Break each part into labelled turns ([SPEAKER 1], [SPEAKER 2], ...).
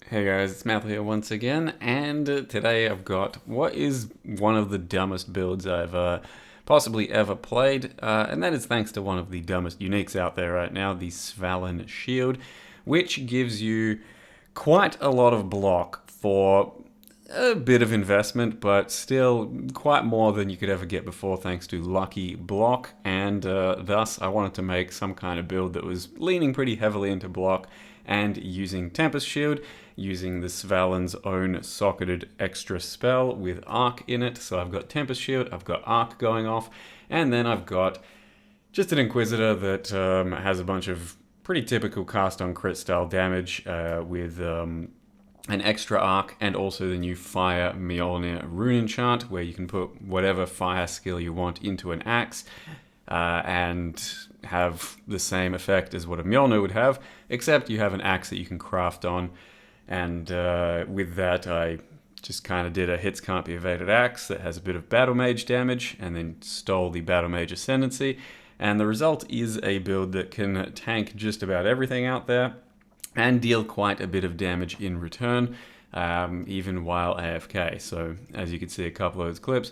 [SPEAKER 1] Hey guys, it's Matt here once again, and today I've got what is one of the dumbest builds I've possibly ever played, and that is thanks to one of the dumbest uniques out there right now, the Svalinn Shield, which gives you quite a lot of block for a bit of investment, but still quite more than you could ever get before thanks to lucky block, and thus I wanted to make some kind of build that was leaning pretty heavily into block and using Tempest Shield, using the Svalinn's own socketed extra spell with Arc in it. So I've got Tempest Shield, I've got Arc going off, and then I've got just an Inquisitor that has a bunch of pretty typical cast on crit style damage with an extra arc, and also the new Fire Mjolnir rune enchant, where you can put whatever fire skill you want into an axe and have the same effect as what a Mjolnir would have, except you have an axe that you can craft on. And with that, I just kind of did a hits can't be evaded axe that has a bit of battle mage damage, and then stole the battle mage ascendancy. And the result is a build that can tank just about everything out there and deal quite a bit of damage in return, even while AFK. So as you can see a couple of those clips,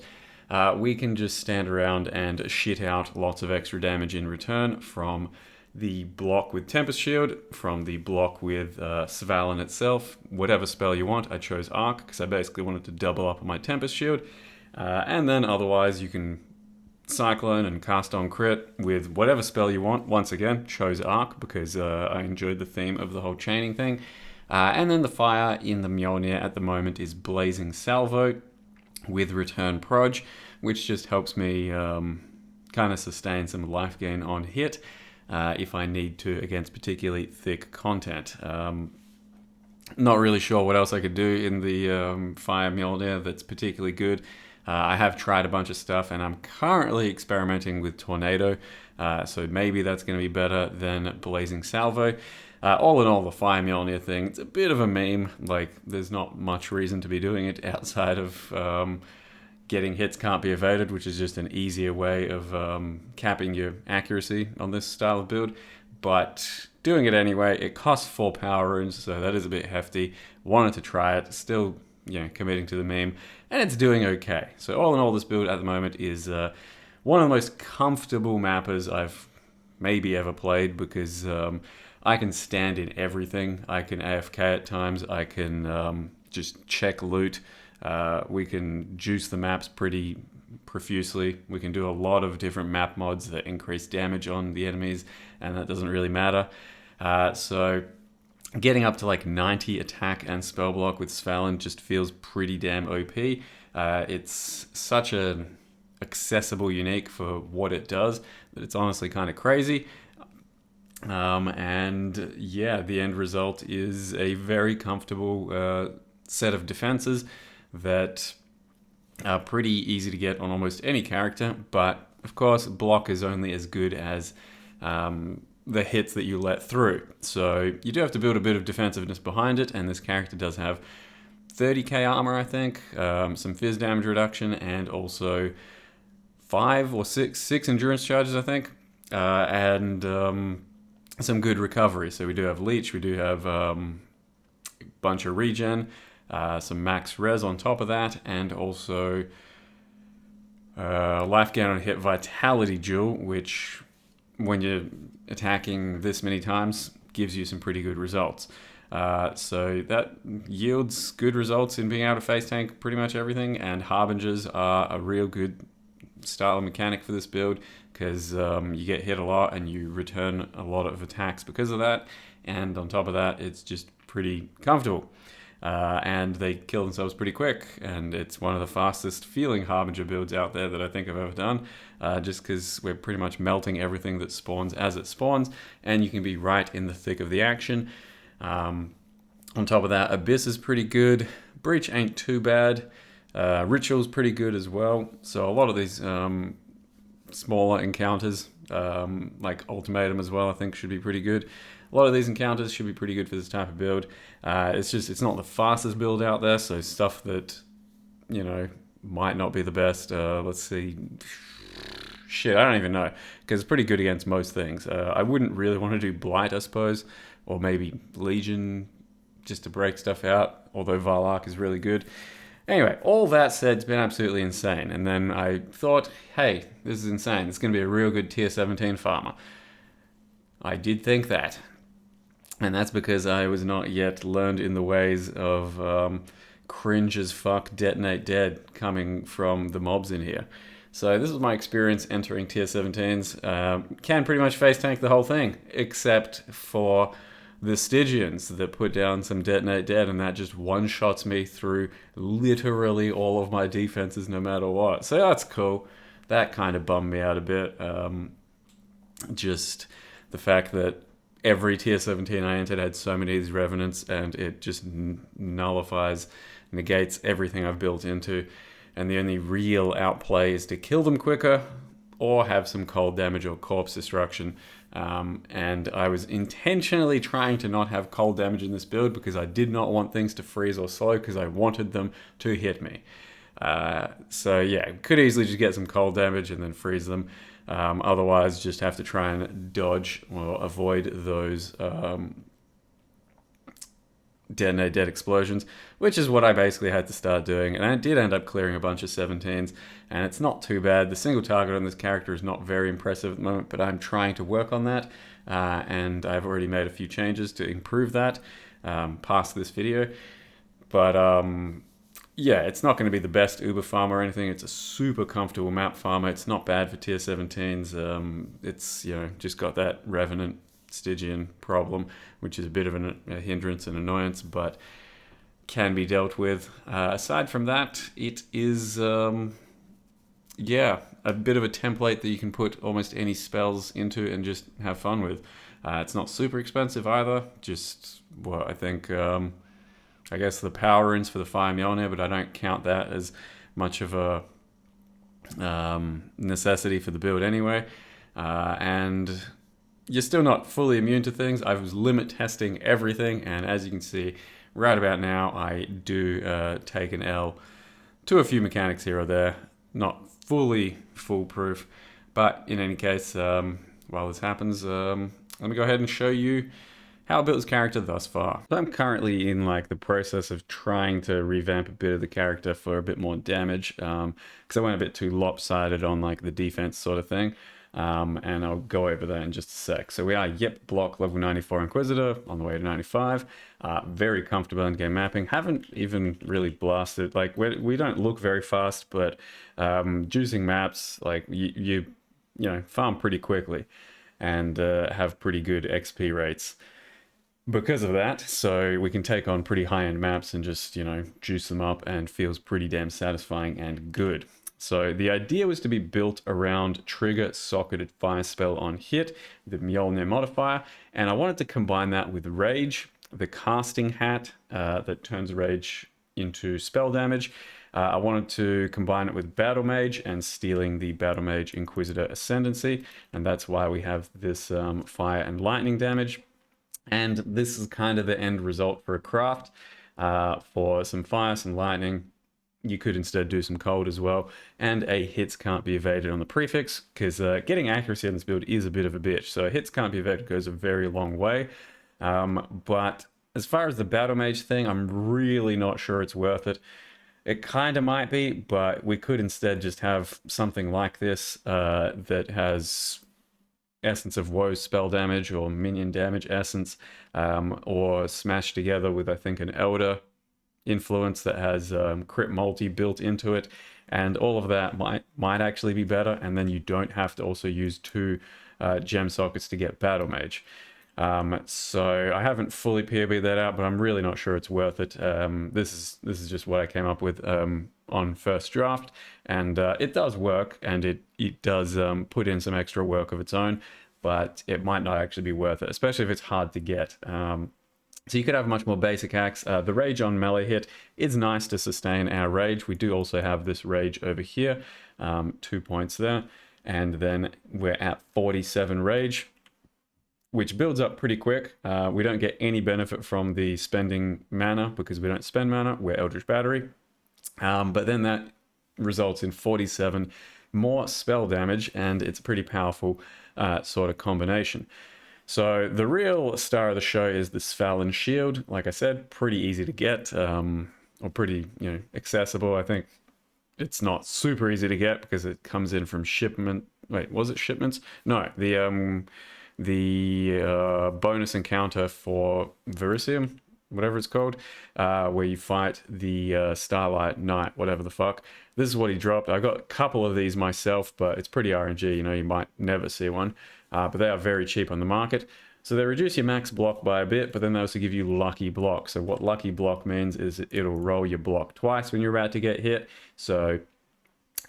[SPEAKER 1] we can just stand around and shit out lots of extra damage in return from the block with Tempest Shield, from the block with Svalinn itself, whatever spell you want. I chose Arc because I basically wanted to double up on my Tempest Shield. And then otherwise you can Cyclone and cast on crit with whatever spell you want. Once again, chose Arc because I enjoyed the theme of the whole chaining thing. And then the fire in the Mjolnir at the moment is Blazing Salvo with Return Proj, which just helps me kind of sustain some life gain on hit if I need to against particularly thick content. Not really sure what else I could do in the Fire Mjolnir that's particularly good. I have tried a bunch of stuff, and I'm currently experimenting with Tornado, so maybe that's going to be better than Blazing Salvo. All in all, the Fire Mjolnir thing, it's a bit of a meme. Like, there's not much reason to be doing it outside of getting hits can't be evaded, which is just an easier way of capping your accuracy on this style of build. But doing it anyway, it costs 4 power runes, so that is a bit hefty. Wanted to try it, still committing to the meme, and it's doing okay. So all in all, this build at the moment is one of the most comfortable mappers I've maybe ever played, because I can stand in everything. I can AFK at times, I can just check loot, we can juice the maps pretty profusely, we can do a lot of different map mods that increase damage on the enemies, and that doesn't really matter. So getting up to like 90 attack and spell block with Svalinn just feels pretty damn OP. It's such an accessible unique for what it does that it's honestly kind of crazy. And yeah, the end result is a very comfortable set of defenses that are pretty easy to get on almost any character, but of course block is only as good as the hits that you let through. So you do have to build a bit of defensiveness behind it, and this character does have 30k armor, I think, some fizz damage reduction, and also 5 or 6 endurance charges, I think, and some good recovery. So we do have leech, we do have a bunch of regen, some max res on top of that, and also life gain on hit vitality jewel, which when you're attacking this many times gives you some pretty good results. So that yields good results in being able to face tank pretty much everything, and harbingers are a real good style of mechanic for this build, because you get hit a lot and you return a lot of attacks because of that, and on top of that it's just pretty comfortable. And they kill themselves pretty quick, and it's one of the fastest feeling Harbinger builds out there that I think I've ever done, just because we're pretty much melting everything that spawns as it spawns, and you can be right in the thick of the action. On top of that, Abyss is pretty good, Breach ain't too bad, Ritual's pretty good as well. So a lot of these smaller encounters, like Ultimatum as well, I think should be pretty good. A lot of these encounters should be pretty good for this type of build. It's not the fastest build out there, so stuff that, might not be the best. Let's see. Shit, I don't even know, because it's pretty good against most things. I wouldn't really want to do Blight, I suppose, or maybe Legion just to break stuff out, although Varlark is really good. Anyway, all that said, it's been absolutely insane. And then I thought, hey, this is insane. It's going to be a real good tier 17 farmer. I did think that. And that's because I was not yet learned in the ways of cringe as fuck detonate dead coming from the mobs in here. So this was my experience entering tier 17s. Can pretty much face tank the whole thing, except for the Stygians that put down some detonate dead, and that just one-shots me through literally all of my defenses no matter what. So that's cool. That kind of bummed me out a bit. Just the fact that every tier 17 I entered had so many of these revenants, and it just nullifies, negates everything I've built into. And the only real outplay is to kill them quicker or have some cold damage or corpse destruction. And I was intentionally trying to not have cold damage in this build because I did not want things to freeze or slow because I wanted them to hit me. So yeah, could easily just get some cold damage and then freeze them. Otherwise, just have to try and dodge or avoid those detonate dead explosions, which is what I basically had to start doing. And I did end up clearing a bunch of 17s, and it's not too bad. The single target on this character is not very impressive at the moment, but I'm trying to work on that, and I've already made a few changes to improve that past this video. But yeah, it's not going to be the best Uber farmer or anything. It's a super comfortable map farmer. It's not bad for tier 17s. It's, you know, just got that Revenant Stygian problem, which is a bit of a hindrance and annoyance, but can be dealt with. Aside from that, it is, yeah, a bit of a template that you can put almost any spells into and just have fun with. It's not super expensive either. Just, well, I think, I guess the power runes for the Fire Mjolnir, but I don't count that as much of a necessity for the build anyway. And you're still not fully immune to things. I was limit testing everything, and as you can see, right about now, I do take an L to a few mechanics here or there. Not fully foolproof, but in any case, while this happens, let me go ahead and show you how I built this character thus far. So I'm currently in like the process of trying to revamp a bit of the character for a bit more damage, because I went a bit too lopsided on like the defense sort of thing. And I'll go over that in just a sec. So we are Yep Block level 94 Inquisitor on the way to 95. Very comfortable in game mapping. Haven't even really blasted. Like we don't look very fast, but juicing maps, like you know, farm pretty quickly and have pretty good XP rates because of that. So we can take on pretty high-end maps and just, you know, juice them up, and feels pretty damn satisfying and good. So the idea was to be built around trigger socketed fire spell on hit, the Mjolnir modifier, and I wanted to combine that with rage, the casting hat that turns rage into spell damage. I wanted to combine it with battle mage and stealing the battle mage Inquisitor ascendancy, and that's why we have this fire and lightning damage. And this is kind of the end result for a craft. For some fire, some lightning, you could instead do some cold as well, and a hits can't be evaded on the prefix, because getting accuracy on this build is a bit of a bitch. So hits can't be evaded goes a very long way. But as far as the battle mage thing, I'm really not sure it's worth it. It kind of might be, but we could instead just have something like this that has Essence of Woe spell damage or minion damage essence, or smashed together with, I think, an Elder influence that has crit multi built into it, and all of that might actually be better, and then you don't have to also use two gem sockets to get battle mage. So I haven't fully POB'd that out, but I'm really not sure it's worth it. This is just what I came up with on first draft, and it does work, and it does put in some extra work of its own, but it might not actually be worth it, especially if it's hard to get. So you could have a much more basic axe. The rage on melee hit is nice to sustain our rage. We do also have this rage over here, 2 points there, and then we're at 47 rage, which builds up pretty quick. We don't get any benefit from the spending mana because we don't spend mana. We're Eldritch Battery, but then that results in 47 more spell damage, and it's a pretty powerful sort of combination. So the real star of the show is the Svalinn shield. Like I said, pretty easy to get, or pretty, accessible. I think it's not super easy to get because it comes in from shipment. Wait, was it shipments? No, the bonus encounter for Verisium, whatever it's called, where you fight the Starlight Knight, whatever the fuck. This is what he dropped. I got a couple of these myself, but it's pretty RNG. You might never see one, but they are very cheap on the market. So they reduce your max block by a bit, but then they also give you lucky block. So what lucky block means is it'll roll your block twice when you're about to get hit. So,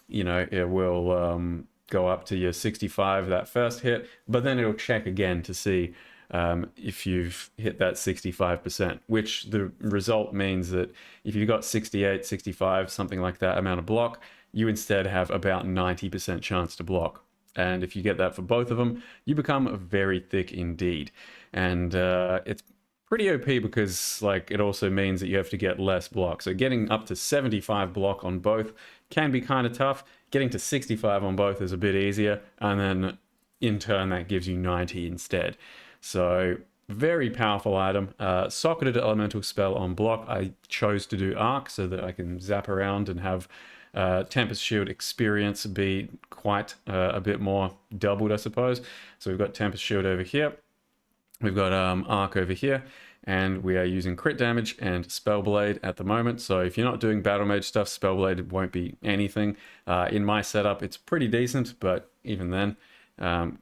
[SPEAKER 1] it will go up to your 65 that first hit, but then it'll check again to see if you've hit that 65%, which the result means that if you've got 68, 65, something like that amount of block, you instead have about 90% chance to block. And if you get that for both of them, you become very thick indeed. And it's pretty OP because it also means that you have to get less block. So getting up to 75 block on both can be kind of tough. Getting to 65 on both is a bit easier. And then in turn, that gives you 90 instead. So very powerful item. Socketed elemental spell on block. I chose to do arc so that I can zap around and have Tempest Shield experience be quite a bit more doubled, I suppose. So we've got Tempest Shield over here. We've got Arc over here. And we are using crit damage and Spellblade at the moment. So if you're not doing Battle Mage stuff, Spellblade won't be anything. In my setup, it's pretty decent, but even then,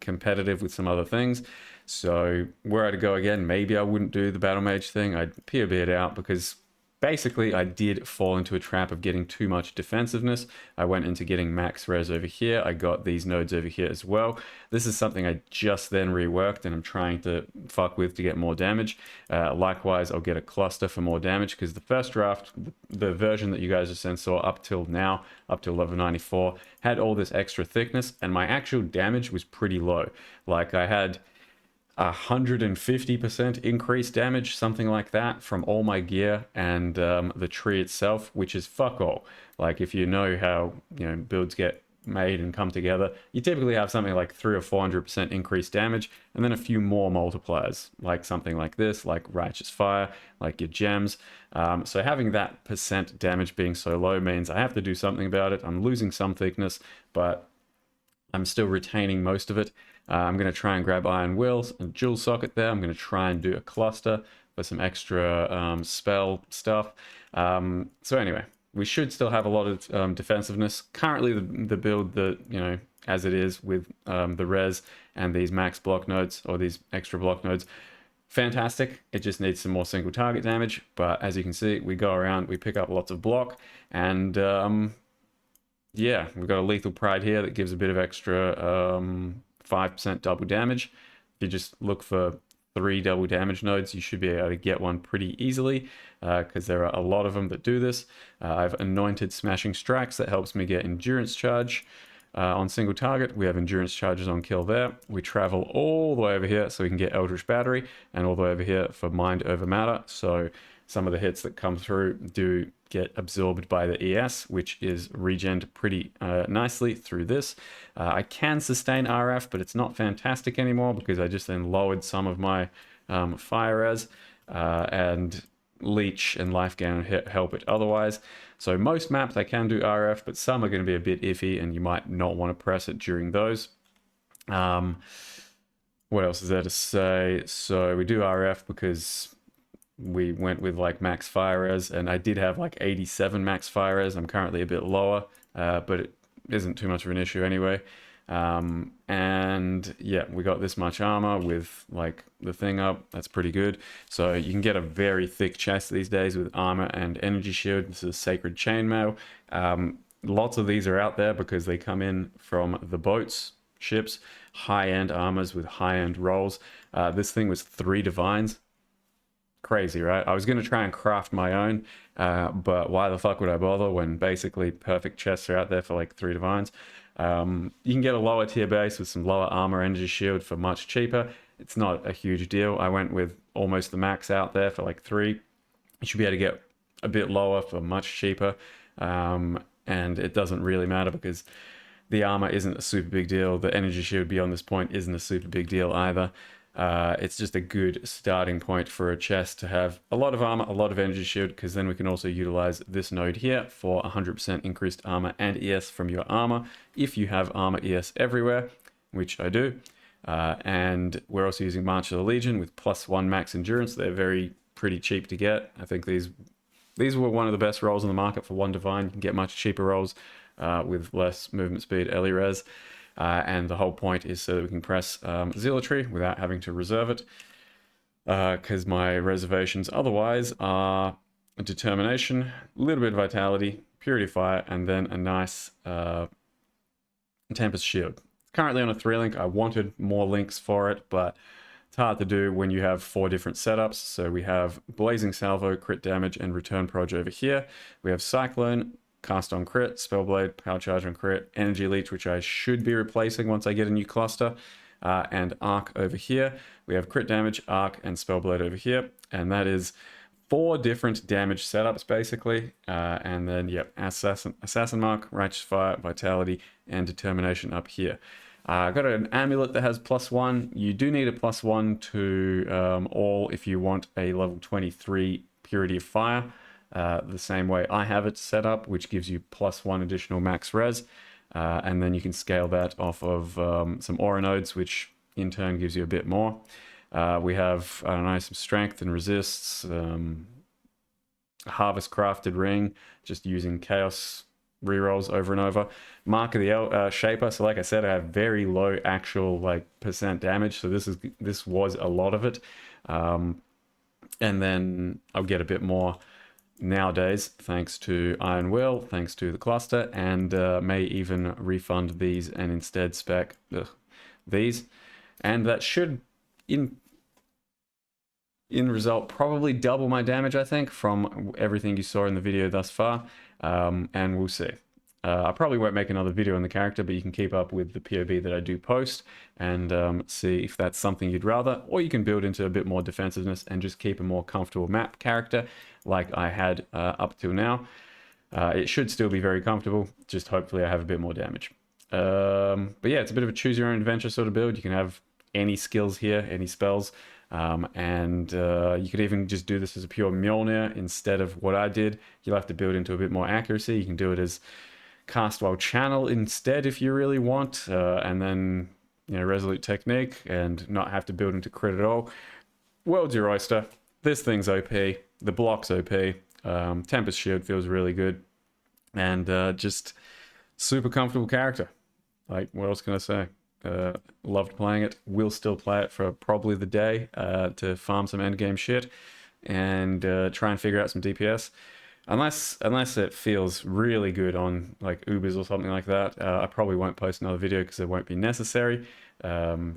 [SPEAKER 1] competitive with some other things. So were I to go again, maybe I wouldn't do the Battle Mage thing. I'd peer beard out because basically I did fall into a trap of getting too much defensiveness. I went into getting max res over here. I got these nodes over here as well. This is something I just then reworked and I'm trying to fuck with to get more damage. Likewise, I'll get a cluster for more damage because the first draft, the version that you guys just then saw up till now, up till level 94, had all this extra thickness and my actual damage was pretty low. I had 150% increased damage, something like that, from all my gear and the tree itself, which is fuck all. If you know how builds get made and come together, you typically have something like 300 or 400% increased damage, and then a few more multipliers, like something like this, like Righteous Fire, like your gems. So having that percent damage being so low means I have to do something about it. I'm losing some thickness, but I'm still retaining most of it. I'm going to try and grab Iron Wills and Jewel Socket there. I'm going to try and do a cluster for some extra spell stuff. So anyway, we should still have a lot of defensiveness. Currently, the build that, as it is with the res and these max block nodes or these extra block nodes, fantastic. It just needs some more single target damage. But as you can see, we go around, we pick up lots of block and yeah, we've got a Lethal Pride here that gives a bit of extra 5% double damage. If you just look for 3 double damage nodes, you should be able to get one pretty easily because there are a lot of them that do this. I've Anointed Smashing Strikes that helps me get Endurance Charge on single target. We have Endurance Charges on kill there. We travel all the way over here so we can get Eldritch Battery and all the way over here for Mind Over Matter. So some of the hits that come through do get absorbed by the ES, which is regened pretty nicely through this. I can sustain RF, but it's not fantastic anymore because I just then lowered some of my fire res and leech and life gain help it otherwise. So most maps I can do RF, but some are going to be a bit iffy and you might not want to press it during those. What else is there to say? So we do RF because we went with max fire res, and I did have 87 max fire res. I'm currently a bit lower, but it isn't too much of an issue anyway. And yeah, we got this much armor with the thing up. That's pretty good. So you can get a very thick chest these days with armor and energy shield. This is Sacred Chainmail. Lots of these are out there because they come in from the boats, ships, high-end armors with high-end rolls. This thing was 3 divines. Crazy, right? I was going to try and craft my own, but why the fuck would I bother when basically perfect chests are out there for 3 divines? You can get a lower tier base with some lower armor energy shield for much cheaper. It's not a huge deal. I went with almost the max out there for 3. You should be able to get a bit lower for much cheaper, and it doesn't really matter because the armor isn't a super big deal. The energy shield beyond this point isn't a super big deal either. It's just a good starting point for a chest to have a lot of armor, a lot of energy shield, because then we can also utilize this node here for 100% increased armor and ES from your armor if you have armor ES everywhere, which I do. And we're also using March of the Legion with +1 max endurance. They're pretty cheap to get. I think these were one of the best rolls on the market for 1 divine. You can get much cheaper rolls with less movement speed, early res. And the whole point is so that we can press Zealotry without having to reserve it. Because my reservations otherwise are Determination, a little bit of Vitality, Purity of Fire, and then a nice Tempest Shield. Currently on a 3-link. I wanted more links for it, but it's hard to do when you have 4 different setups. So we have Blazing Salvo, crit damage, and return proj over here. We have Cyclone, cast on crit, Spellblade, power charge on crit, energy leech, which I should be replacing once I get a new cluster, and arc over here. We have crit damage, arc, and Spellblade over here, and that is 4 different damage setups basically. And then yep, assassin mark, righteous fire, vitality, and determination up here. I've got an amulet that has +1. You do need a +1 to all if you want a level 23 purity of fire. The same way I have it set up, which gives you +1 additional max res, and then you can scale that off of some aura nodes, which in turn gives you a bit more. We have, I don't know, some strength and resists, harvest crafted ring, just using chaos rerolls over and over. Mark of the Shaper. So like I said, I have very low actual like % damage, so this was a lot of it, and then I'll get a bit more nowadays thanks to Iron Will, thanks to the cluster, and may even refund these and instead spec these, and that should in result probably double my damage, I think, from everything you saw in the video thus far, and we'll see. I probably won't make another video on the character, but you can keep up with the POB that I do post and see if that's something you'd rather, or you can build into a bit more defensiveness and just keep a more comfortable map character like I had up till now. It should still be very comfortable, just hopefully I have a bit more damage. But yeah, it's a bit of a choose your own adventure sort of build. You can have any skills here, any spells, and you could even just do this as a pure Mjolnir instead of what I did. You'll have to build into a bit more accuracy. You can do it as cast while channel instead if you really want, and then resolute technique and not have to build into crit at all. World's your oyster. This thing's OP, the block's OP, Tempest Shield feels really good, and just super comfortable character. Like, what else can I say? Loved playing it, will still play it for probably the day to farm some endgame shit and try and figure out some DPS. Unless it feels really good on like Ubers or something like that, I probably won't post another video because it won't be necessary.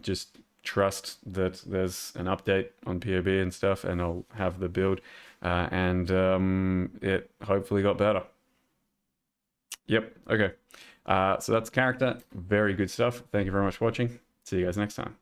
[SPEAKER 1] Just trust that there's an update on POB and stuff, and I'll have the build, and it hopefully got better. Yep, okay. So that's character. Very good stuff. Thank you very much for watching. See you guys next time.